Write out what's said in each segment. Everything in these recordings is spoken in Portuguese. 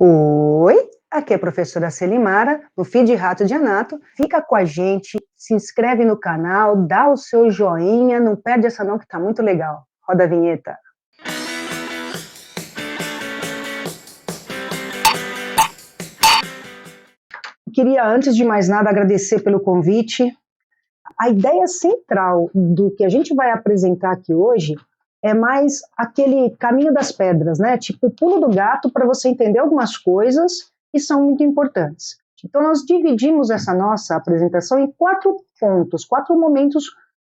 Oi, aqui é a professora Selimara, no Feed Rato de Anato. Fica com a gente, se inscreve no canal, dá o seu joinha, não perde essa não que tá muito legal. Roda a vinheta. Queria, antes de mais nada, agradecer pelo convite. A ideia central do que a gente vai apresentar aqui hoje é mais aquele caminho das pedras, né? Tipo o pulo do gato para você entender algumas coisas que são muito importantes. Então, nós dividimos essa nossa apresentação em 4 pontos, 4 momentos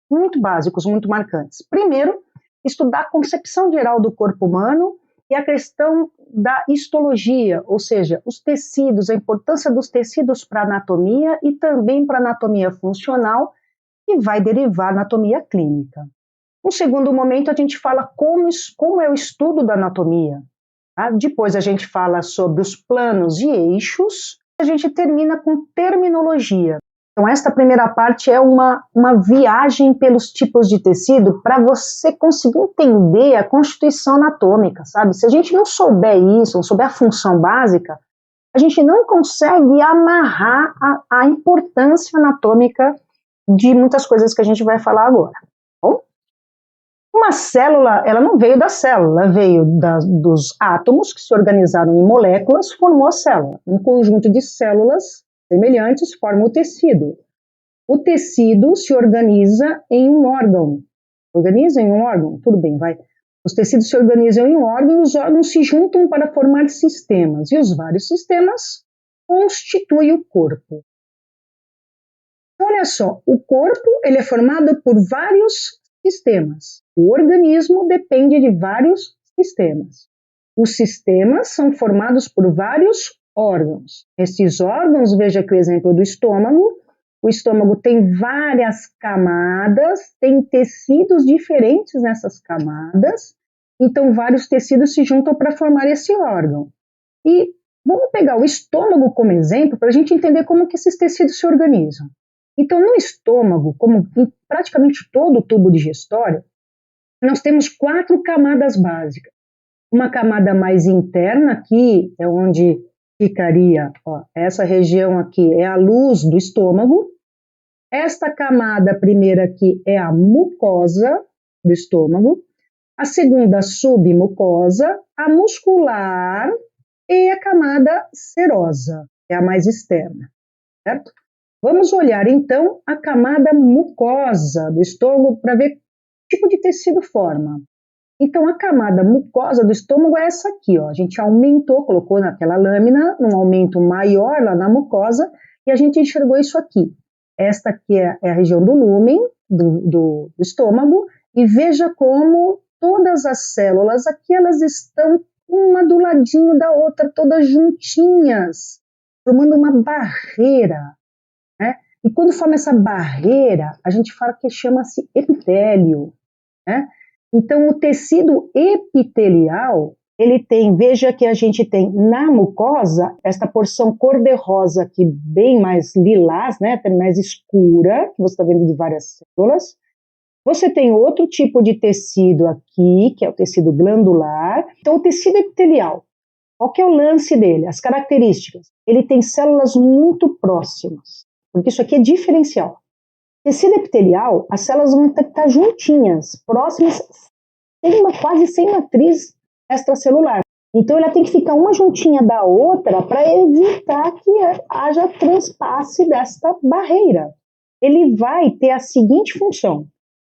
muito básicos, muito marcantes. Primeiro, estudar a concepção geral do corpo humano e a questão da histologia, ou seja, os tecidos, a importância dos tecidos para a anatomia e também para a anatomia funcional, que vai derivar a anatomia clínica. No segundo momento, a gente fala como é o estudo da anatomia. Tá? Depois a gente fala sobre os planos e eixos. A gente termina com terminologia. Então, esta primeira parte é uma viagem pelos tipos de tecido para você conseguir entender a constituição anatômica, sabe? Se a gente não souber isso, não souber a função básica, a gente não consegue amarrar a importância anatômica de muitas coisas que a gente vai falar agora. Bom, uma célula, ela não veio da célula, ela veio dos átomos que se organizaram em moléculas, formou a célula. Um conjunto de células semelhantes forma o tecido. O tecido se organiza em um órgão. Organiza em um órgão? Tudo bem, vai. Os tecidos se organizam em um órgão e os órgãos se juntam para formar sistemas. E os vários sistemas constituem o corpo. Olha só, o corpo ele é formado por vários sistemas. O organismo depende de vários sistemas. Os sistemas são formados por vários órgãos. Esses órgãos, veja aqui o exemplo do estômago. O estômago tem várias camadas, tem tecidos diferentes nessas camadas, então vários tecidos se juntam para formar esse órgão. E vamos pegar o estômago como exemplo para a gente entender como que esses tecidos se organizam. Então, no estômago, como em praticamente todo o tubo digestório, nós temos 4 camadas básicas. Uma camada mais interna, aqui é onde ficaria, ó, essa região aqui é a luz do estômago. Esta camada primeira aqui é a mucosa do estômago. A segunda, a submucosa, a muscular e a camada serosa, que é a mais externa, certo? Vamos olhar, então, a camada mucosa do estômago para ver que tipo de tecido forma. Então, a camada mucosa do estômago é essa aqui, ó. A gente aumentou, colocou naquela lâmina, um aumento maior lá na mucosa, e a gente enxergou isso aqui. Esta aqui é a região do lúmen, do estômago, e veja como todas as células aqui, elas estão uma do ladinho da outra, todas juntinhas, formando uma barreira. Né? E quando forma essa barreira, a gente fala que chama-se epitélio. Né? Então, o tecido epitelial, ele tem, veja que a gente tem na mucosa, esta porção cor-de-rosa aqui, bem mais lilás, né? Mais escura, que você está vendo de várias células. Você tem outro tipo de tecido aqui, que é o tecido glandular. Então, o tecido epitelial, qual que é o lance dele? As características. Ele tem células muito próximas. Porque isso aqui é diferencial. Tecido epitelial, as células vão estar juntinhas, próximas, quase sem matriz extracelular. Então, ela tem que ficar uma juntinha da outra para evitar que haja transpasse desta barreira. Ele vai ter a seguinte função.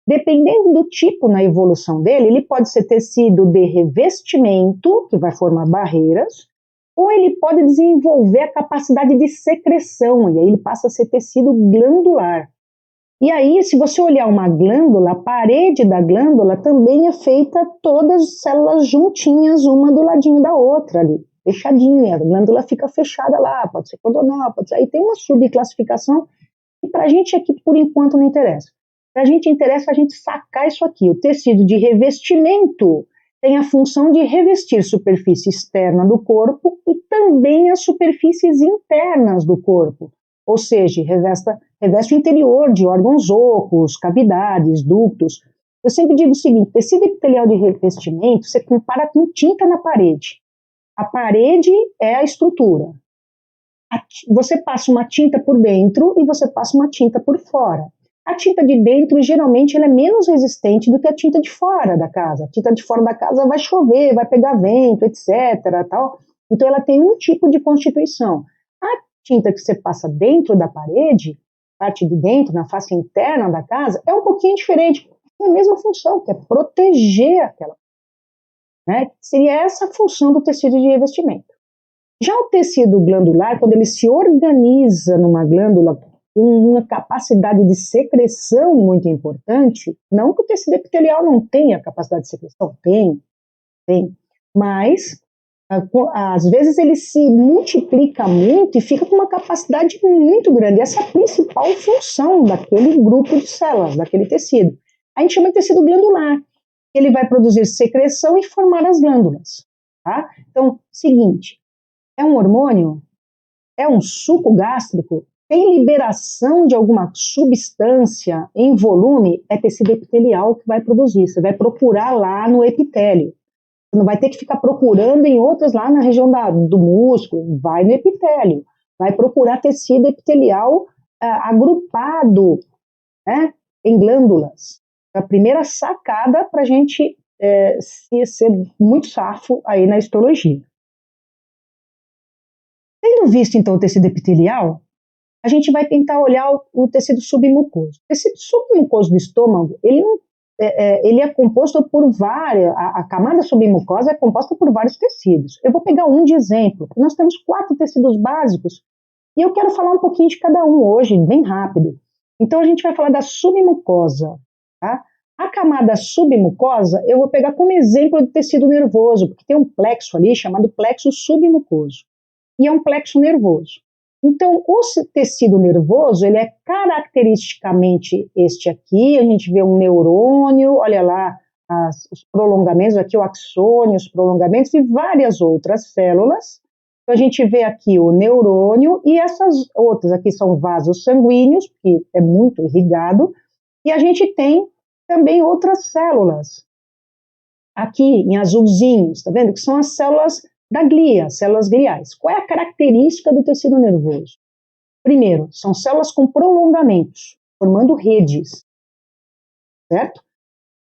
Dependendo do tipo na evolução dele, ele pode ser tecido de revestimento, que vai formar barreiras, ou ele pode desenvolver a capacidade de secreção, e aí ele passa a ser tecido glandular. E aí, se você olhar uma glândula, a parede da glândula também é feita todas as células juntinhas, uma do ladinho da outra ali, fechadinha, a glândula fica fechada lá, pode ser cordonal, pode ser... Aí tem uma subclassificação, e para a gente aqui, por enquanto, não interessa. Para a gente interessa a gente sacar isso aqui, o tecido de revestimento tem a função de revestir superfície externa do corpo e também as superfícies internas do corpo, ou seja, reveste o interior de órgãos ocos, cavidades, ductos. Eu sempre digo o seguinte, tecido epitelial de revestimento você compara com tinta na parede. A parede é a estrutura. Você passa uma tinta por dentro e você passa uma tinta por fora. A tinta de dentro, geralmente, ela é menos resistente do que a tinta de fora da casa. A tinta de fora da casa vai chover, vai pegar vento, etc. Tal. Então, ela tem um tipo de constituição. A tinta que você passa dentro da parede, parte de dentro, na face interna da casa, é um pouquinho diferente. Tem a mesma função, que é proteger aquela. Né? Seria essa a função do tecido de revestimento. Já o tecido glandular, quando ele se organiza numa glândula com uma capacidade de secreção muito importante, não que o tecido epitelial não tenha capacidade de secreção, tem, mas às vezes ele se multiplica muito e fica com uma capacidade muito grande. Essa é a principal função daquele grupo de células, daquele tecido. A gente chama de tecido glandular. Ele vai produzir secreção e formar as glândulas. Tá? Então, seguinte, é um hormônio? É um suco gástrico? Tem liberação de alguma substância em volume? É tecido epitelial que vai produzir. Você vai procurar lá no epitélio. Você não vai ter que ficar procurando em outras lá na região do músculo. Vai no epitélio. Vai procurar tecido epitelial agrupado, né, em glândulas. A primeira sacada para a gente ser muito safo aí na histologia. Tendo visto, então, o tecido epitelial, a gente vai tentar olhar o tecido submucoso. O tecido submucoso do estômago, ele é composto por a camada submucosa é composta por vários tecidos. Eu vou pegar um de exemplo. Nós temos 4 tecidos básicos e eu quero falar um pouquinho de cada um hoje, bem rápido. Então, a gente vai falar da submucosa. Tá? A camada submucosa, eu vou pegar como exemplo de tecido nervoso, porque tem um plexo ali chamado plexo submucoso. E é um plexo nervoso. Então, o tecido nervoso, ele é caracteristicamente este aqui, a gente vê um neurônio, olha lá os prolongamentos, aqui o axônio, os prolongamentos e várias outras células. Então, a gente vê aqui o neurônio e essas outras aqui são vasos sanguíneos, que é muito irrigado, e a gente tem também outras células, aqui em azulzinhos, tá vendo? Que são as células da glia, células gliais. Qual é a característica do tecido nervoso? Primeiro, são células com prolongamentos, formando redes, certo?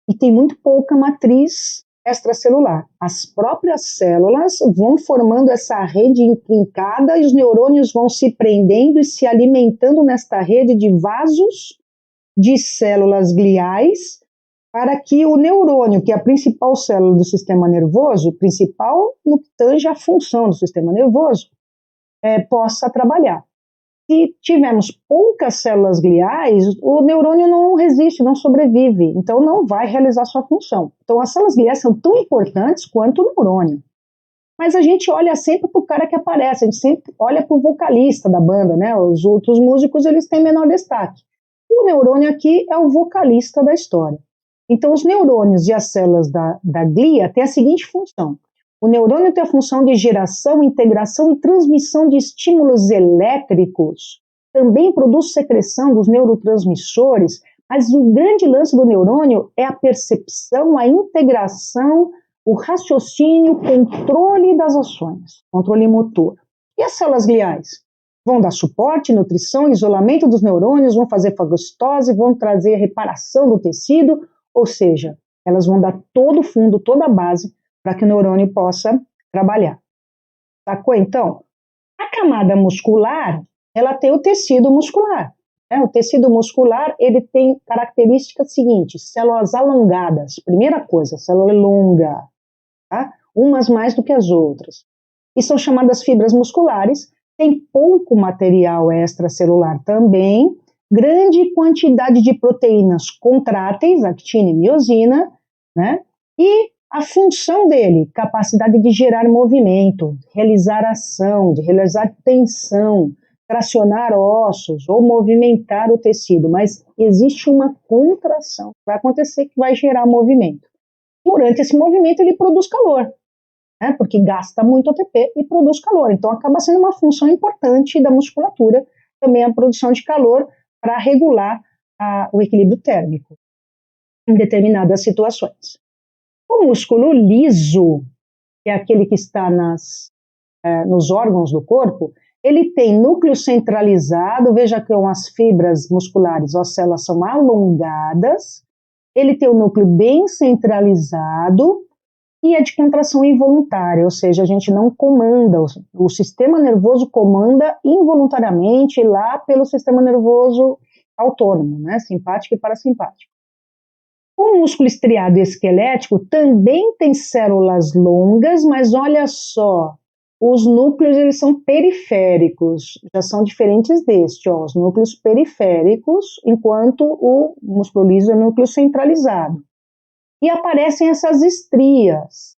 E tem muito pouca matriz extracelular. As próprias células vão formando essa rede intrincada e os neurônios vão se prendendo e se alimentando nesta rede de vasos de células gliais, para que o neurônio, que é a principal célula do sistema nervoso, principal no que tange a função do sistema nervoso, possa trabalhar. Se tivermos poucas células gliais, o neurônio não resiste, não sobrevive, então não vai realizar sua função. Então as células gliais são tão importantes quanto o neurônio. Mas a gente olha sempre para o cara que aparece, a gente sempre olha para o vocalista da banda, né? Os outros músicos eles têm menor destaque. O neurônio aqui é o vocalista da história. Então, os neurônios e as células da glia têm a seguinte função. O neurônio tem a função de geração, integração e transmissão de estímulos elétricos. Também produz secreção dos neurotransmissores, mas o grande lance do neurônio é a percepção, a integração, o raciocínio, o controle das ações, controle motor. E as células gliais? Vão dar suporte, nutrição, isolamento dos neurônios, vão fazer fagocitose, vão trazer reparação do tecido, ou seja, elas vão dar todo o fundo, toda a base para que o neurônio possa trabalhar. Sacou, então? A camada muscular, ela tem o tecido muscular. Né? O tecido muscular, ele tem características seguintes, células alongadas. Primeira coisa, célula longa, tá? Umas mais do que as outras. E são chamadas fibras musculares, tem pouco material extracelular também, grande quantidade de proteínas contráteis, actina e miosina, né? E a função dele, capacidade de gerar movimento, realizar ação, de realizar tensão, tracionar ossos ou movimentar o tecido, mas existe uma contração que vai acontecer que vai gerar movimento. Durante esse movimento ele produz calor, né? Porque gasta muito ATP e produz calor, então acaba sendo uma função importante da musculatura, também a produção de calor, para regular o equilíbrio térmico em determinadas situações. O músculo liso, que é aquele que está nas nos órgãos do corpo, ele tem núcleo centralizado, veja que as fibras musculares, as células são alongadas, ele tem o núcleo bem centralizado e é de contração involuntária, ou seja, a gente não comanda, o sistema nervoso comanda involuntariamente lá pelo sistema nervoso autônomo, né, simpático e parasimpático. O músculo estriado esquelético também tem células longas, mas olha só, os núcleos eles são periféricos, já são diferentes deste, ó, os núcleos periféricos, enquanto o músculo liso é núcleo centralizado. E aparecem essas estrias,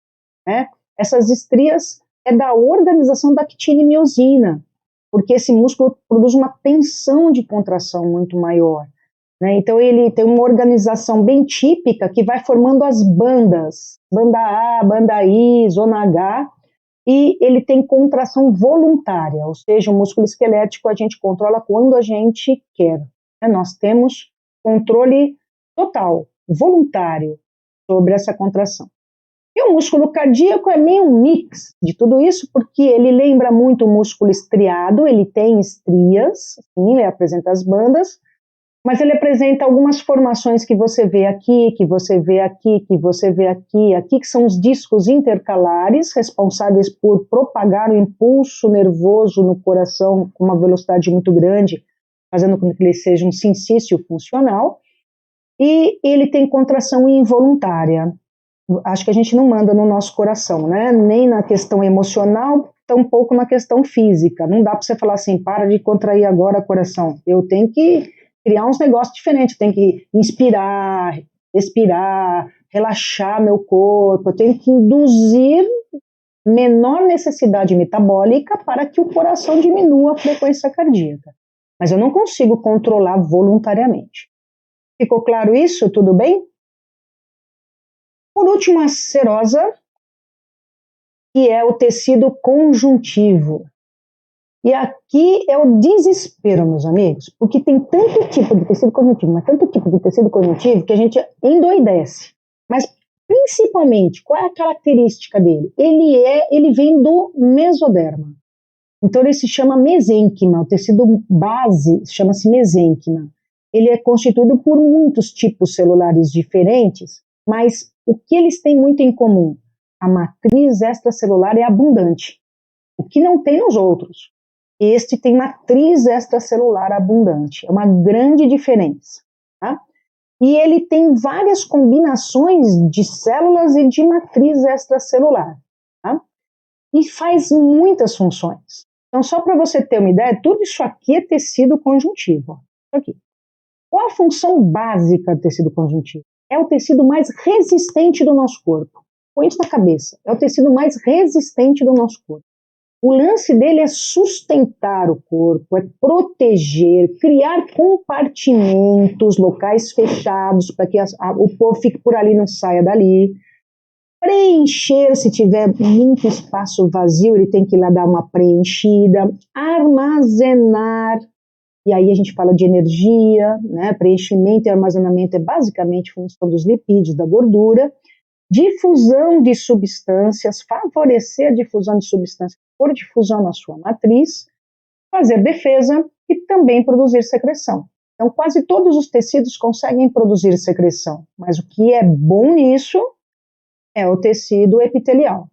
né? Essas estrias é da organização da actina e miosina, porque esse músculo produz uma tensão de contração muito maior, né? Então ele tem uma organização bem típica que vai formando as bandas, banda A, banda I, zona H, e ele tem contração voluntária, ou seja, o músculo esquelético a gente controla quando a gente quer, né? Nós temos controle total, voluntário, sobre essa contração. E o músculo cardíaco é meio um mix de tudo isso, porque ele lembra muito o músculo estriado, ele tem estrias, sim, ele apresenta as bandas, mas ele apresenta algumas formações que você vê aqui, que você vê aqui, que você vê aqui, aqui, que são os discos intercalares, responsáveis por propagar o impulso nervoso no coração com uma velocidade muito grande, fazendo com que ele seja um sincício funcional, e ele tem contração involuntária. Acho que a gente não manda no nosso coração, né? Nem na questão emocional, tampouco na questão física. Não dá para você falar assim, para de contrair agora o coração. Eu tenho que criar uns negócios diferentes, eu tenho que inspirar, expirar, relaxar meu corpo, eu tenho que induzir menor necessidade metabólica para que o coração diminua a frequência cardíaca. Mas eu não consigo controlar voluntariamente. Ficou claro isso? Tudo bem? Por último, a serosa, que é o tecido conjuntivo. E aqui é o desespero, meus amigos, porque tem tanto tipo de tecido conjuntivo, mas tanto tipo de tecido conjuntivo que a gente endoidece. Mas, principalmente, qual é a característica dele? Ele vem do mesoderma. Então, ele se chama mesênquima, o tecido base chama-se mesênquima. Ele é constituído por muitos tipos celulares diferentes, mas o que eles têm muito em comum? A matriz extracelular é abundante, o que não tem nos outros. Este tem matriz extracelular abundante, é uma grande diferença. Tá? E ele tem várias combinações de células e de matriz extracelular. Tá? E faz muitas funções. Então, só para você ter uma ideia, tudo isso aqui é tecido conjuntivo. Isso aqui. Qual a função básica do tecido conjuntivo? É o tecido mais resistente do nosso corpo. Põe isso na cabeça. É o tecido mais resistente do nosso corpo. O lance dele é sustentar o corpo, é proteger, criar compartimentos, locais fechados, para que o povo fique por ali e não saia dali. Preencher, se tiver muito espaço vazio, ele tem que ir lá dar uma preenchida. Armazenar. E aí a gente fala de energia, né? Preenchimento e armazenamento é basicamente função dos lipídios, da gordura. Difusão de substâncias, favorecer a difusão de substâncias por difusão na sua matriz, fazer defesa e também produzir secreção. Então, quase todos os tecidos conseguem produzir secreção, mas o que é bom nisso é o tecido epitelial.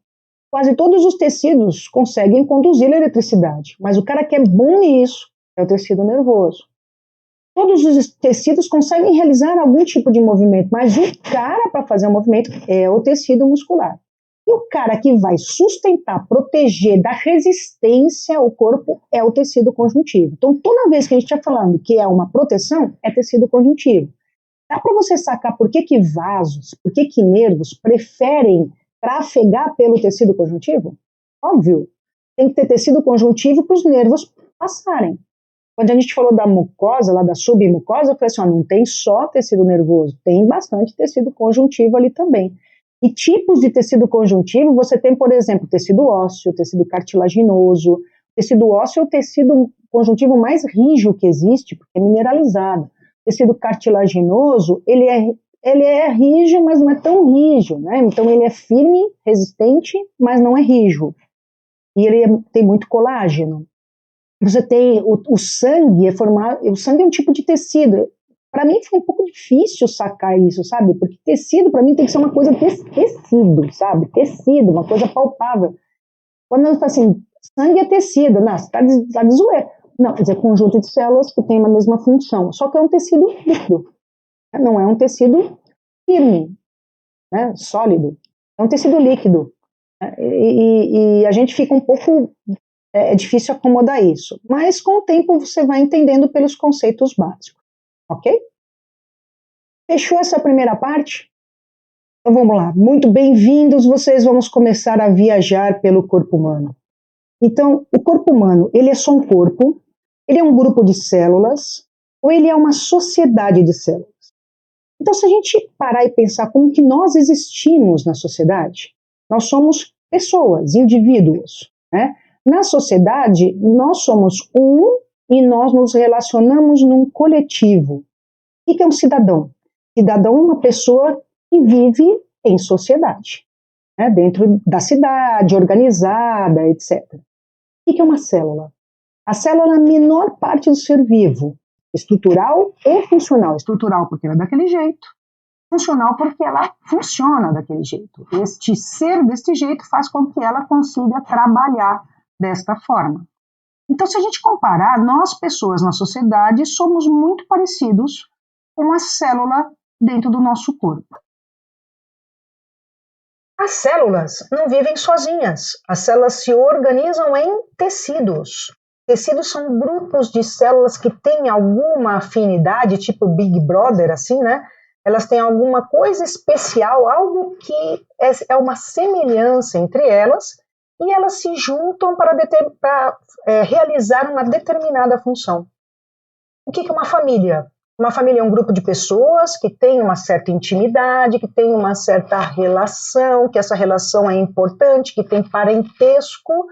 Quase todos os tecidos conseguem conduzir a eletricidade, mas o cara que é bom nisso é o tecido nervoso. Todos os tecidos conseguem realizar algum tipo de movimento, mas o cara para fazer o movimento é o tecido muscular. E o cara que vai sustentar, proteger da resistência ao corpo é o tecido conjuntivo. Então, toda vez que a gente está falando que é uma proteção, é tecido conjuntivo. Dá para você sacar por que vasos, por que nervos preferem trafegar pelo tecido conjuntivo? Óbvio, tem que ter tecido conjuntivo para os nervos passarem. Quando a gente falou da mucosa, lá da submucosa, eu falei assim, ó, não tem só tecido nervoso, tem bastante tecido conjuntivo ali também. E tipos de tecido conjuntivo, você tem, por exemplo, tecido ósseo, tecido cartilaginoso. Tecido ósseo é o tecido conjuntivo mais rígido que existe, porque é mineralizado. Tecido cartilaginoso, ele é rígido, mas não é tão rígido, né? Então ele é firme, resistente, mas não é rígido. e ele tem muito colágeno. Você tem o sangue, o sangue é um tipo de tecido. Para mim foi um pouco difícil sacar isso, sabe? Porque tecido para mim tem que ser uma coisa tecido, sabe? Tecido, uma coisa palpável. Quando eu falo assim, sangue é tecido, não, você está de zoeira. Não, quer dizer, conjunto de células que tem a mesma função, só que é um tecido líquido, né? Não é um tecido firme, né? Sólido, é um tecido líquido. E a gente fica um pouco, é difícil acomodar isso, mas com o tempo você vai entendendo pelos conceitos básicos, ok? Fechou essa primeira parte? Então vamos lá, muito bem-vindos vocês, vamos começar a viajar pelo corpo humano. Então, o corpo humano, ele é só um corpo, ele é um grupo de células, ou ele é uma sociedade de células? Então, se a gente parar e pensar como que nós existimos na sociedade, nós somos pessoas, indivíduos, né? Na sociedade, nós somos um e nós nos relacionamos num coletivo. O que é um cidadão? Cidadão é uma pessoa que vive em sociedade, né? Dentro da cidade, organizada, etc. O que é uma célula? A célula é a menor parte do ser vivo, estrutural e funcional. Estrutural porque ela é daquele jeito, funcional porque ela funciona daquele jeito. Este ser deste jeito faz com que ela consiga trabalhar desta forma. Então, se a gente comparar, nós, pessoas na sociedade, somos muito parecidos com a célula dentro do nosso corpo. As células não vivem sozinhas. As células se organizam em tecidos. Tecidos são grupos de células que têm alguma afinidade, tipo Big Brother, assim, né? Elas têm alguma coisa especial, algo que é uma semelhança entre elas, e elas se juntam para realizar uma determinada função. O que é uma família? Uma família é um grupo de pessoas que tem uma certa intimidade, que tem uma certa relação, que essa relação é importante, que tem parentesco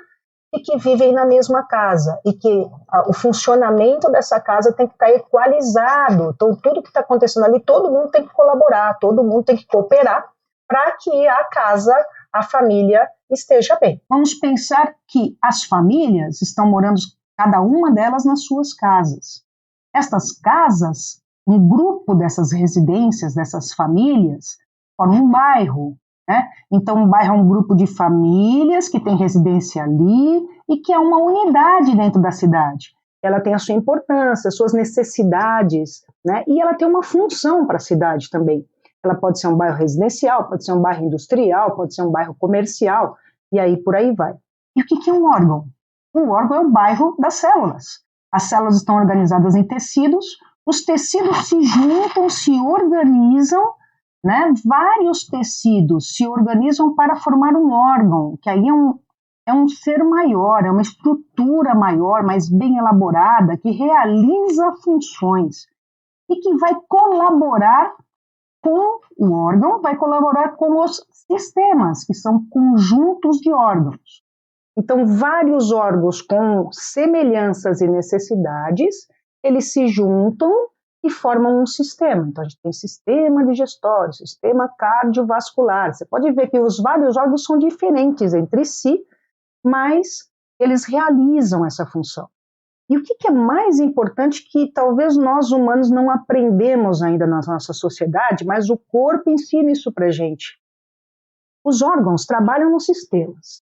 e que vivem na mesma casa. E que o funcionamento dessa casa tem que estar equalizado. Então, tudo que está acontecendo ali, todo mundo tem que colaborar, todo mundo tem que cooperar para que a casa, a família, esteja bem. Vamos pensar que as famílias estão morando, cada uma delas, nas suas casas. Estas casas, um grupo dessas residências, dessas famílias, forma um bairro, né? Então, um bairro é um grupo de famílias que tem residência ali e que é uma unidade dentro da cidade. Ela tem a sua importância, as suas necessidades, né? E ela tem uma função para a cidade também. Ela pode ser um bairro residencial, pode ser um bairro industrial, pode ser um bairro comercial, e aí por aí vai. E o que é um órgão? Um órgão é o bairro das células. As células estão organizadas em tecidos, os tecidos se juntam, se organizam, né? Vários tecidos se organizam para formar um órgão, que aí é um ser maior, é uma estrutura maior, mais bem elaborada, que realiza funções e que vai colaborar com o órgão, vai colaborar com os sistemas, que são conjuntos de órgãos. Então, vários órgãos com semelhanças e necessidades, eles se juntam e formam um sistema. Então, a gente tem sistema digestório, sistema cardiovascular. Você pode ver que os vários órgãos são diferentes entre si, mas eles realizam essa função. E o que é mais importante que talvez nós humanos não aprendemos ainda na nossa sociedade, mas o corpo ensina isso para a gente. Os órgãos trabalham nos sistemas.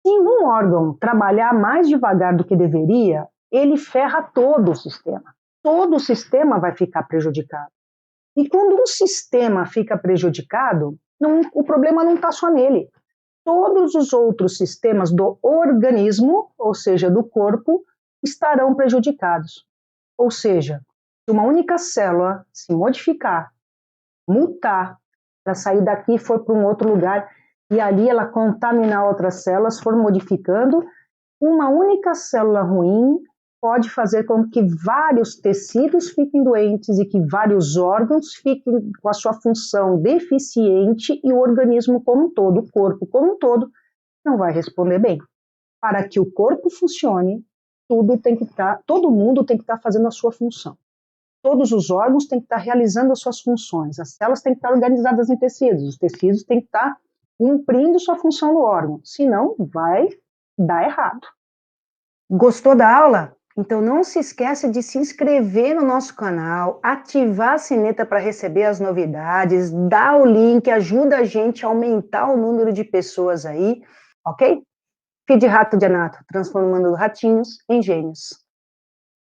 Se um órgão trabalhar mais devagar do que deveria, ele ferra todo o sistema. Todo o sistema vai ficar prejudicado. E quando um sistema fica prejudicado, o problema não está só nele. Todos os outros sistemas do organismo, ou seja, do corpo, estarão prejudicados. Ou seja, se uma única célula se modificar, mutar, para sair daqui e for para um outro lugar, e ali ela contaminar outras células, for modificando, uma única célula ruim pode fazer com que vários tecidos fiquem doentes e que vários órgãos fiquem com a sua função deficiente e o organismo como um todo, o corpo como um todo, não vai responder bem. Para que o corpo funcione, todo mundo tem que estar fazendo a sua função. Todos os órgãos têm que estar realizando as suas funções. As células têm que estar organizadas em tecidos. Os tecidos têm que estar cumprindo sua função no órgão. Senão, vai dá errado. Gostou da aula? Então não se esqueça de se inscrever no nosso canal, ativar a sineta para receber as novidades, dar o link, ajuda a gente a aumentar o número de pessoas aí, ok? Feed Rato de Anato, transformando ratinhos em gênios.